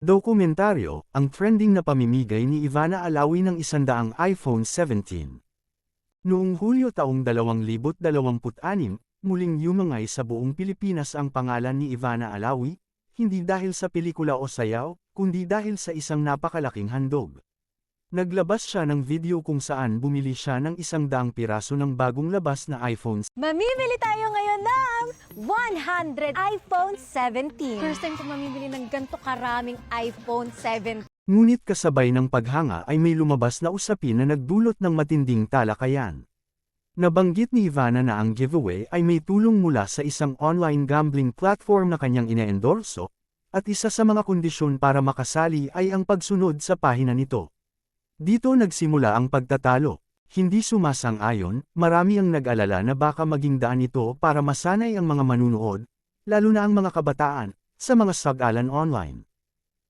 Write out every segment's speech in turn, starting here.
Dokumentaryo, ang trending na pamimigay ni Ivana Alawi ng 100 iPhone 17. Noong Hulyo taong 2026, muling yumangay sa buong Pilipinas ang pangalan ni Ivana Alawi, hindi dahil sa pelikula o sayaw, kundi dahil sa isang napakalaking handog. Naglabas siya ng video kung saan bumili siya ng 100 piraso ng bagong labas na iPhone. Mamimili tayo ngayon ng 100 iPhone 17. First time ko mamimili ng ganito karaming iPhone 17. Ngunit kasabay ng paghanga ay may lumabas na usapin na nagdulot ng matinding talakayan. Nabanggit ni Ivana na ang giveaway ay may tulong mula sa isang online gambling platform na kanyang ine-endorso, at isa sa mga kondisyon para makasali ay ang pagsunod sa pahina nito. Dito nagsimula ang pagtatalo. Hindi sumasang-ayon, marami ang nag-alala na baka maging daan ito para masanay ang mga manunood, lalo na ang mga kabataan, sa mga sag-alan online.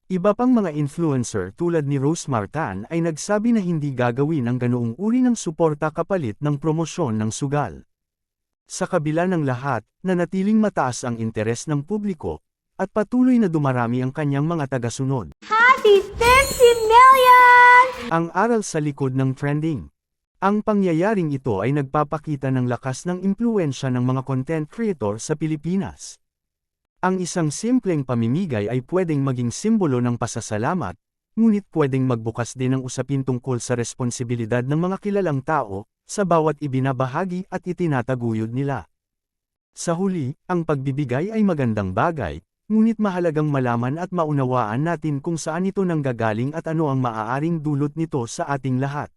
Iba pang mga influencer tulad ni Rose Martin ay nagsabi na hindi gagawin ang ganoong uri ng suporta kapalit ng promosyon ng sugal. Sa kabila ng lahat, nanatiling mataas ang interes ng publiko, at patuloy na dumarami ang kanyang mga tagasunod. Happy 50 million! Ang aral sa likod ng trending. Ang pangyayaring ito ay nagpapakita ng lakas ng impluwensya ng mga content creator sa Pilipinas. Ang isang simpleng pamimigay ay pwedeng maging simbolo ng pasasalamat, ngunit pwedeng magbukas din ng usapin tungkol sa responsibilidad ng mga kilalang tao, sa bawat ibinabahagi at itinataguyod nila. Sa huli, ang pagbibigay ay magandang bagay, ngunit mahalagang malaman at maunawaan natin kung saan ito nanggagaling at ano ang maaaring dulot nito sa ating lahat.